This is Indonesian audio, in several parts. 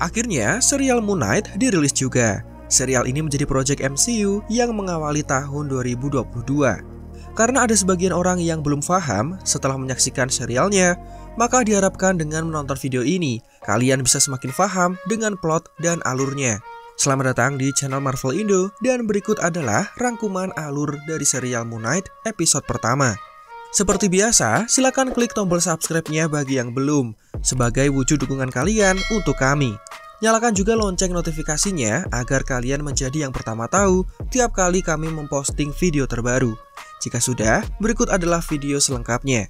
Akhirnya, serial Moon Knight dirilis juga. Serial ini menjadi proyek MCU yang mengawali tahun 2022. Karena ada sebagian orang yang belum paham setelah menyaksikan serialnya, maka diharapkan dengan menonton video ini, kalian bisa semakin paham dengan plot dan alurnya. Selamat datang di channel Marvel Indo, dan berikut adalah rangkuman alur dari serial Moon Knight episode pertama. Seperti biasa, silakan klik tombol subscribe-nya bagi yang belum, sebagai wujud dukungan kalian untuk kami. Nyalakan juga lonceng notifikasinya agar kalian menjadi yang pertama tahu tiap kali kami memposting video terbaru. Jika sudah, berikut adalah video selengkapnya.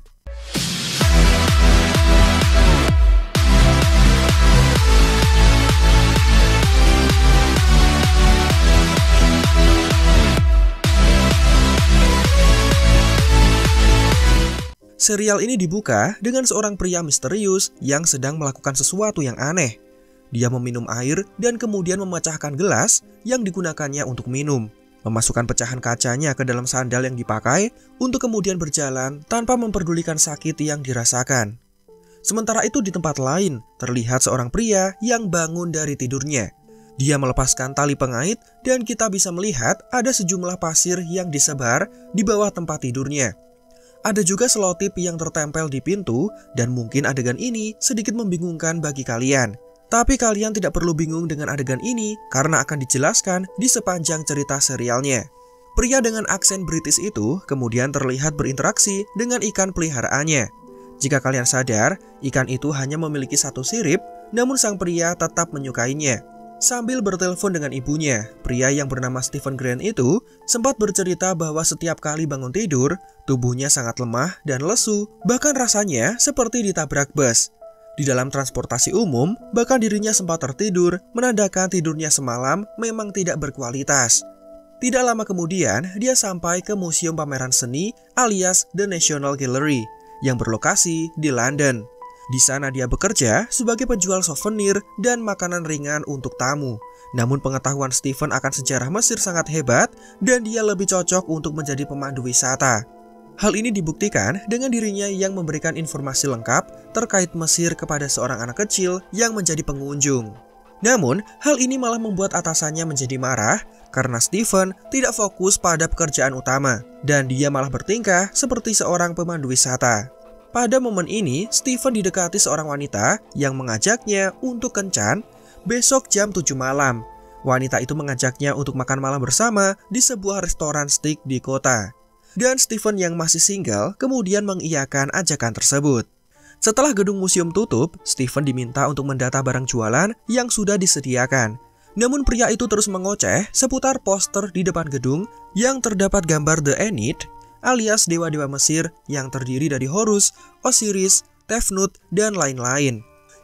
Serial ini dibuka dengan seorang pria misterius yang sedang melakukan sesuatu yang aneh. Dia meminum air dan kemudian memecahkan gelas yang digunakannya untuk minum, memasukkan pecahan kacanya ke dalam sandal yang dipakai untuk kemudian berjalan tanpa memperdulikan sakit yang dirasakan. Sementara itu di tempat lain, terlihat seorang pria yang bangun dari tidurnya. Dia melepaskan tali pengait dan kita bisa melihat ada sejumlah pasir yang disebar di bawah tempat tidurnya. Ada juga selotip yang tertempel di pintu dan mungkin adegan ini sedikit membingungkan bagi kalian. Tapi kalian tidak perlu bingung dengan adegan ini karena akan dijelaskan di sepanjang cerita serialnya. Pria dengan aksen British itu kemudian terlihat berinteraksi dengan ikan peliharaannya. Jika kalian sadar, ikan itu hanya memiliki satu sirip, namun sang pria tetap menyukainya. Sambil bertelepon dengan ibunya, pria yang bernama Stephen Grant itu sempat bercerita bahwa setiap kali bangun tidur, tubuhnya sangat lemah dan lesu, bahkan rasanya seperti ditabrak bus. Di dalam transportasi umum, bahkan dirinya sempat tertidur, menandakan tidurnya semalam memang tidak berkualitas. Tidak lama kemudian, dia sampai ke Museum Pameran Seni alias The National Gallery yang berlokasi di London. Di sana dia bekerja sebagai penjual souvenir dan makanan ringan untuk tamu. Namun pengetahuan Stephen akan sejarah Mesir sangat hebat dan dia lebih cocok untuk menjadi pemandu wisata. Hal ini dibuktikan dengan dirinya yang memberikan informasi lengkap terkait Mesir kepada seorang anak kecil yang menjadi pengunjung. Namun, hal ini malah membuat atasannya menjadi marah karena Stephen tidak fokus pada pekerjaan utama dan dia malah bertingkah seperti seorang pemandu wisata. Pada momen ini, Stephen didekati seorang wanita yang mengajaknya untuk kencan besok jam 7 malam. Wanita itu mengajaknya untuk makan malam bersama di sebuah restoran steak di kota. Dan Stephen yang masih single kemudian mengiyakan ajakan tersebut. Setelah gedung museum tutup, Stephen diminta untuk mendata barang jualan yang sudah disediakan. Namun pria itu terus mengoceh seputar poster di depan gedung yang terdapat gambar The Ennead alias dewa-dewa Mesir yang terdiri dari Horus, Osiris, Tefnut, dan lain-lain.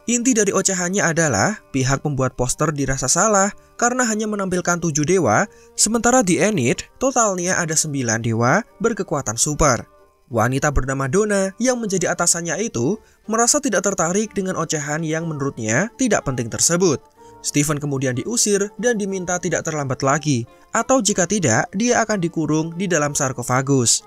Inti dari ocehannya adalah pihak pembuat poster dirasa salah karena hanya menampilkan 7 dewa, sementara di Ennead totalnya ada 9 dewa berkekuatan super. Wanita bernama Donna yang menjadi atasannya itu merasa tidak tertarik dengan ocehan yang menurutnya tidak penting tersebut. Stephen kemudian diusir dan diminta tidak terlambat lagi, atau jika tidak, dia akan dikurung di dalam sarkofagus.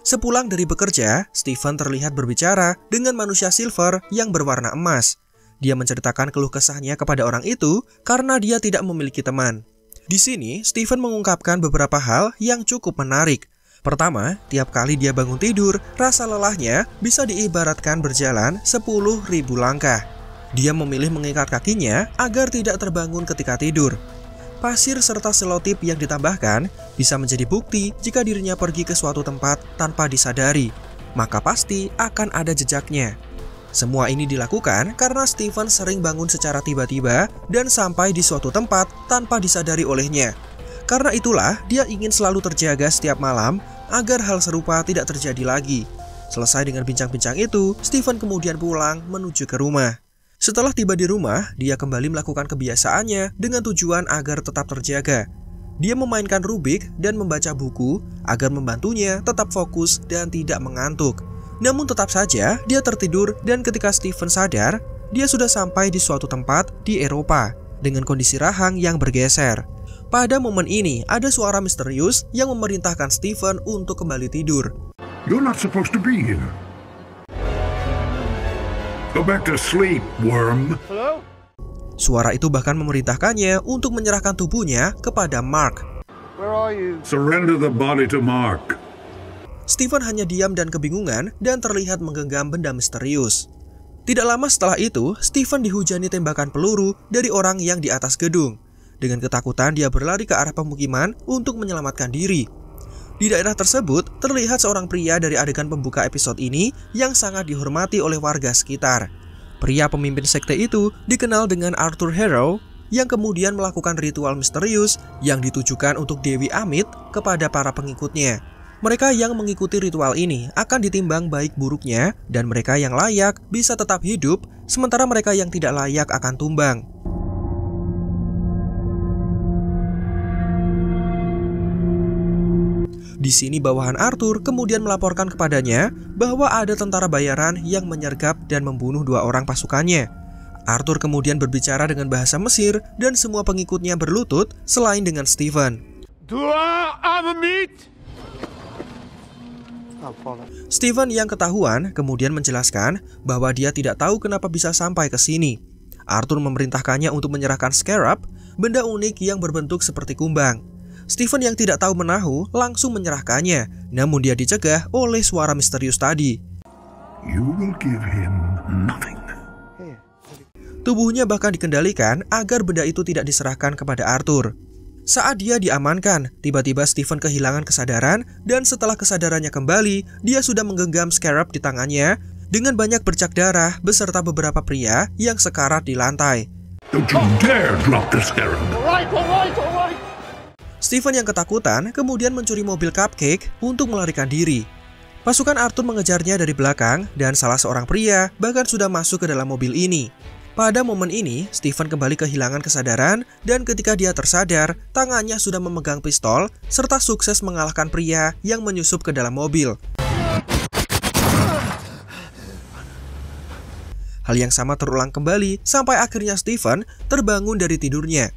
Sepulang dari bekerja, Stephen terlihat berbicara dengan manusia silver yang berwarna emas. Dia menceritakan keluh kesahnya kepada orang itu karena dia tidak memiliki teman. Di sini, Stephen mengungkapkan beberapa hal yang cukup menarik. Pertama, tiap kali dia bangun tidur, rasa lelahnya bisa diibaratkan berjalan 10.000 langkah. Dia memilih mengikat kakinya agar tidak terbangun ketika tidur. Pasir serta selotip yang ditambahkan bisa menjadi bukti jika dirinya pergi ke suatu tempat tanpa disadari, maka pasti akan ada jejaknya. Semua ini dilakukan karena Stephen sering bangun secara tiba-tiba dan sampai di suatu tempat tanpa disadari olehnya. Karena itulah dia ingin selalu terjaga setiap malam agar hal serupa tidak terjadi lagi. Selesai dengan bincang-bincang itu, Stephen kemudian pulang menuju ke rumah. Setelah tiba di rumah, dia kembali melakukan kebiasaannya dengan tujuan agar tetap terjaga. Dia memainkan Rubik dan membaca buku agar membantunya tetap fokus dan tidak mengantuk. Namun tetap saja dia tertidur dan ketika Stephen sadar, dia sudah sampai di suatu tempat di Eropa dengan kondisi rahang yang bergeser. Pada momen ini ada suara misterius yang memerintahkan Stephen untuk kembali tidur. You're not supposed to be here. Go back to sleep, worm. Hello? Suara itu bahkan memerintahkannya untuk menyerahkan tubuhnya kepada Mark. Where are you? Surrender the body to Mark. Stephen hanya diam dan kebingungan dan terlihat menggenggam benda misterius. Tidak lama setelah itu, Stephen dihujani tembakan peluru dari orang yang di atas gedung. Dengan ketakutan, dia berlari ke arah pemukiman untuk menyelamatkan diri. Di daerah tersebut, terlihat seorang pria dari adegan pembuka episode ini yang sangat dihormati oleh warga sekitar. Pria pemimpin sekte itu dikenal dengan Arthur Harrow, yang kemudian melakukan ritual misterius yang ditujukan untuk Dewi Amit kepada para pengikutnya. Mereka yang mengikuti ritual ini akan ditimbang baik buruknya, dan mereka yang layak bisa tetap hidup, sementara mereka yang tidak layak akan tumbang. Di sini bawahan Arthur kemudian melaporkan kepadanya bahwa ada tentara bayaran yang menyergap dan membunuh 2 orang pasukannya. Arthur kemudian berbicara dengan bahasa Mesir dan semua pengikutnya berlutut selain dengan Stephen. Stephen yang ketahuan kemudian menjelaskan bahwa dia tidak tahu kenapa bisa sampai ke sini. Arthur memerintahkannya untuk menyerahkan scarab, benda unik yang berbentuk seperti kumbang. Stephen yang tidak tahu menahu langsung menyerahkannya, namun dia dicegah oleh suara misterius tadi. You will give him nothing. Tubuhnya bahkan dikendalikan agar benda itu tidak diserahkan kepada Arthur. Saat dia diamankan, tiba-tiba Stephen kehilangan kesadaran dan setelah kesadarannya kembali, dia sudah menggenggam scarab di tangannya dengan banyak bercak darah beserta beberapa pria yang sekarat di lantai. Don't you dare drop the scarab. All right. Stephen yang ketakutan kemudian mencuri mobil Cupcake untuk melarikan diri. Pasukan Arthur mengejarnya dari belakang dan salah seorang pria bahkan sudah masuk ke dalam mobil ini. Pada momen ini, Stephen kembali kehilangan kesadaran dan ketika dia tersadar, tangannya sudah memegang pistol serta sukses mengalahkan pria yang menyusup ke dalam mobil. Hal yang sama terulang kembali sampai akhirnya Stephen terbangun dari tidurnya.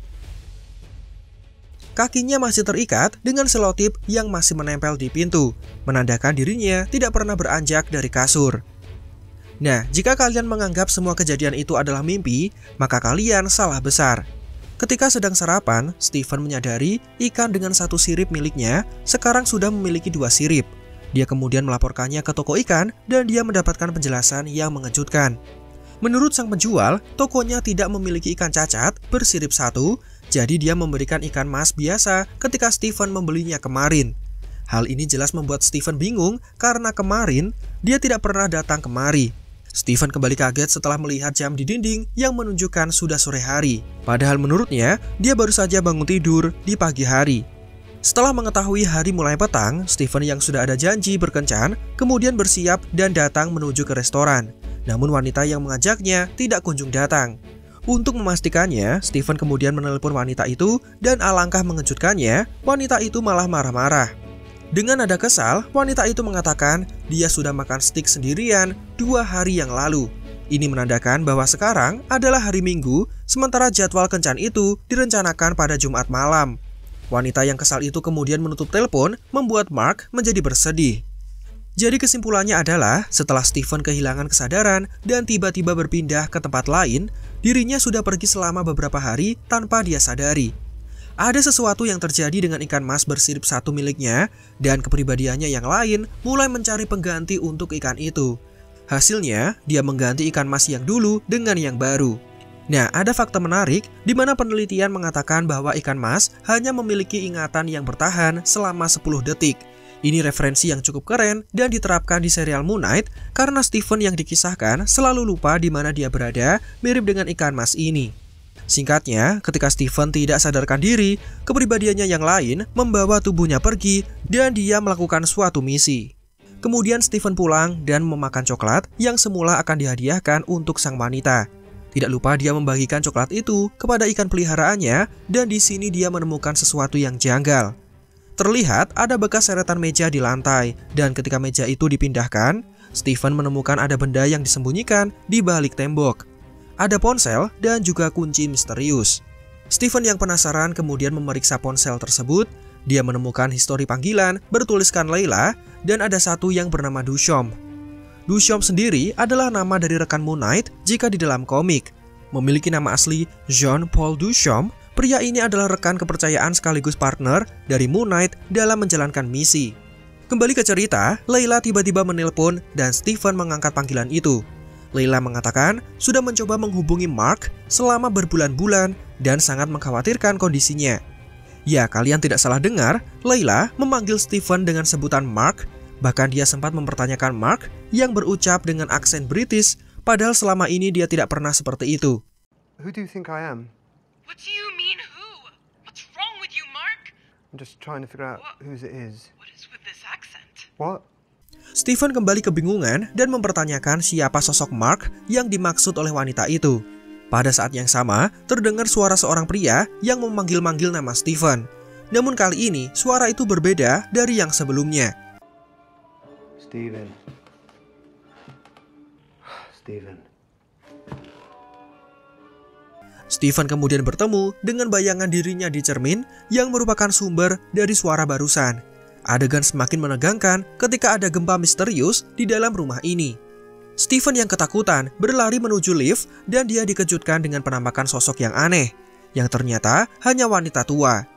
Kakinya masih terikat dengan selotip yang masih menempel di pintu, menandakan dirinya tidak pernah beranjak dari kasur. Nah, jika kalian menganggap semua kejadian itu adalah mimpi, maka kalian salah besar. Ketika sedang sarapan, Stephen menyadari ikan dengan 1 sirip miliknya sekarang sudah memiliki 2 sirip. Dia kemudian melaporkannya ke toko ikan dan dia mendapatkan penjelasan yang mengejutkan. Menurut sang penjual, tokonya tidak memiliki ikan cacat bersirip 1, jadi dia memberikan ikan mas biasa ketika Stephen membelinya kemarin. Hal ini jelas membuat Stephen bingung karena kemarin dia tidak pernah datang kemari. Stephen kembali kaget setelah melihat jam di dinding yang menunjukkan sudah sore hari. Padahal menurutnya, dia baru saja bangun tidur di pagi hari. Setelah mengetahui hari mulai petang, Stephen yang sudah ada janji berkencan, kemudian bersiap dan datang menuju ke restoran. Namun wanita yang mengajaknya tidak kunjung datang. Untuk memastikannya, Stephen kemudian menelepon wanita itu dan alangkah mengejutkannya, wanita itu malah marah-marah. Dengan nada kesal, wanita itu mengatakan dia sudah makan steak sendirian 2 hari yang lalu. Ini menandakan bahwa sekarang adalah hari Minggu, sementara jadwal kencan itu direncanakan pada Jumat malam. Wanita yang kesal itu kemudian menutup telepon, membuat Mark menjadi bersedih. Jadi kesimpulannya adalah, setelah Stephen kehilangan kesadaran dan tiba-tiba berpindah ke tempat lain, dirinya sudah pergi selama beberapa hari tanpa dia sadari. Ada sesuatu yang terjadi dengan ikan mas bersirip 1 miliknya, dan kepribadiannya yang lain mulai mencari pengganti untuk ikan itu. Hasilnya, dia mengganti ikan mas yang dulu dengan yang baru. Nah, ada fakta menarik di mana penelitian mengatakan bahwa ikan mas hanya memiliki ingatan yang bertahan selama 10 detik. Ini referensi yang cukup keren dan diterapkan di serial Moon Knight karena Stephen yang dikisahkan selalu lupa di mana dia berada, mirip dengan ikan mas ini. Singkatnya, ketika Stephen tidak sadarkan diri, kepribadiannya yang lain membawa tubuhnya pergi dan dia melakukan suatu misi. Kemudian Stephen pulang dan memakan coklat yang semula akan dihadiahkan untuk sang wanita. Tidak lupa dia membagikan coklat itu kepada ikan peliharaannya dan di sini dia menemukan sesuatu yang janggal. Terlihat ada bekas seretan meja di lantai dan ketika meja itu dipindahkan, Stephen menemukan ada benda yang disembunyikan di balik tembok. Ada ponsel dan juga kunci misterius. Stephen yang penasaran kemudian memeriksa ponsel tersebut. Dia menemukan histori panggilan bertuliskan Layla dan ada satu yang bernama Dushom. Dushom sendiri adalah nama dari rekan Moon Knight jika di dalam komik. Memiliki nama asli Jean-Paul Duchamp, pria ini adalah rekan kepercayaan sekaligus partner dari Moon Knight dalam menjalankan misi. Kembali ke cerita, Layla tiba-tiba menelpon dan Stephen mengangkat panggilan itu. Layla mengatakan sudah mencoba menghubungi Mark selama berbulan-bulan dan sangat mengkhawatirkan kondisinya. Ya, kalian tidak salah dengar, Layla memanggil Stephen dengan sebutan Mark. Bahkan dia sempat mempertanyakan Mark yang berucap dengan aksen British, padahal selama ini dia tidak pernah seperti itu. Who do you think I am? What do you mean who? What's wrong with you, Mark? I'm just trying to figure out whose it is. What is with this accent? What? Stephen kembali kebingungan dan mempertanyakan siapa sosok Mark yang dimaksud oleh wanita itu. Pada saat yang sama, terdengar suara seorang pria yang memanggil-manggil nama Stephen. Namun kali ini, suara itu berbeda dari yang sebelumnya. Stephen. Stephen. Stephen kemudian bertemu dengan bayangan dirinya di cermin yang merupakan sumber dari suara barusan. Adegan semakin menegangkan ketika ada gempa misterius di dalam rumah ini. Stephen yang ketakutan berlari menuju lift dan dia dikejutkan dengan penampakan sosok yang aneh, yang ternyata hanya wanita tua.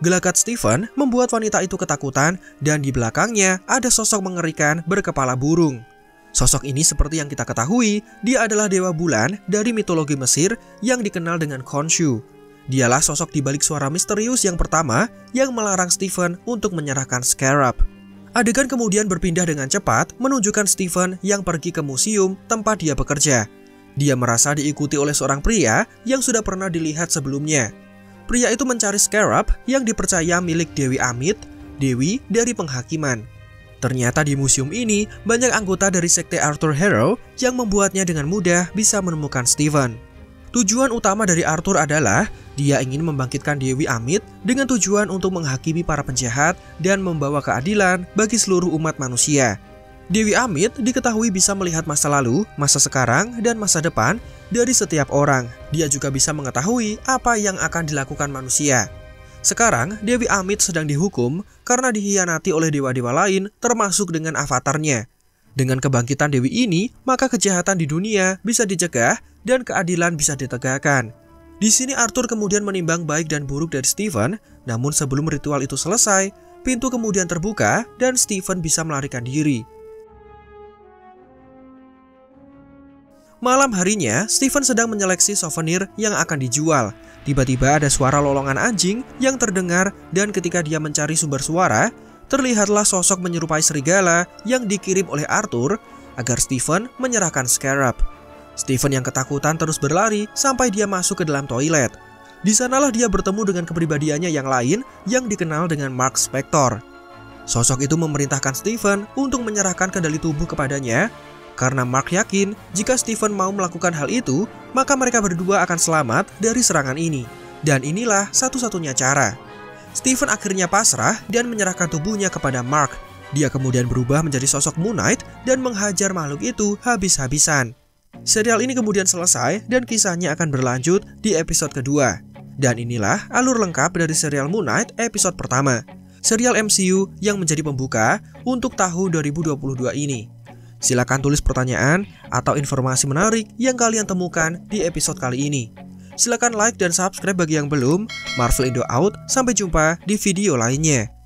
Gelagat Stephen membuat wanita itu ketakutan dan di belakangnya ada sosok mengerikan berkepala burung. Sosok ini seperti yang kita ketahui, dia adalah dewa bulan dari mitologi Mesir yang dikenal dengan Khonshu. Dialah sosok di balik suara misterius yang pertama yang melarang Stephen untuk menyerahkan Scarab. Adegan kemudian berpindah dengan cepat menunjukkan Stephen yang pergi ke museum tempat dia bekerja. Dia merasa diikuti oleh seorang pria yang sudah pernah dilihat sebelumnya. Pria itu mencari Scarab yang dipercaya milik Dewi Amit, dewi dari penghakiman. Ternyata di museum ini banyak anggota dari sekte Arthur Harrow yang membuatnya dengan mudah bisa menemukan Stephen. Tujuan utama dari Arthur adalah dia ingin membangkitkan Dewi Amit dengan tujuan untuk menghakimi para penjahat dan membawa keadilan bagi seluruh umat manusia. Dewi Amit diketahui bisa melihat masa lalu, masa sekarang, dan masa depan dari setiap orang. Dia juga bisa mengetahui apa yang akan dilakukan manusia. Sekarang, Dewi Amit sedang dihukum karena dikhianati oleh dewa-dewa lain termasuk dengan avatarnya. Dengan kebangkitan Dewi ini, maka kejahatan di dunia bisa dicegah dan keadilan bisa ditegakkan. Di sini Arthur kemudian menimbang baik dan buruk dari Stephen, namun sebelum ritual itu selesai, pintu kemudian terbuka dan Stephen bisa melarikan diri. Malam harinya, Stephen sedang menyeleksi souvenir yang akan dijual. Tiba-tiba ada suara lolongan anjing yang terdengar dan ketika dia mencari sumber suara, terlihatlah sosok menyerupai serigala yang dikirim oleh Arthur agar Stephen menyerahkan Scarab. Stephen yang ketakutan terus berlari sampai dia masuk ke dalam toilet. Di sanalah dia bertemu dengan kepribadiannya yang lain yang dikenal dengan Mark Spector. Sosok itu memerintahkan Stephen untuk menyerahkan kendali tubuh kepadanya. Karena Mark yakin jika Stephen mau melakukan hal itu, maka mereka berdua akan selamat dari serangan ini. Dan inilah satu-satunya cara. Stephen akhirnya pasrah dan menyerahkan tubuhnya kepada Mark. Dia kemudian berubah menjadi sosok Moon Knight dan menghajar makhluk itu habis-habisan. Serial ini kemudian selesai dan kisahnya akan berlanjut di episode kedua. Dan inilah alur lengkap dari serial Moon Knight episode pertama. Serial MCU yang menjadi pembuka untuk tahun 2022 ini. Silakan tulis pertanyaan atau informasi menarik yang kalian temukan di episode kali ini. Silakan like dan subscribe bagi yang belum. Marvel Indo out, sampai jumpa di video lainnya.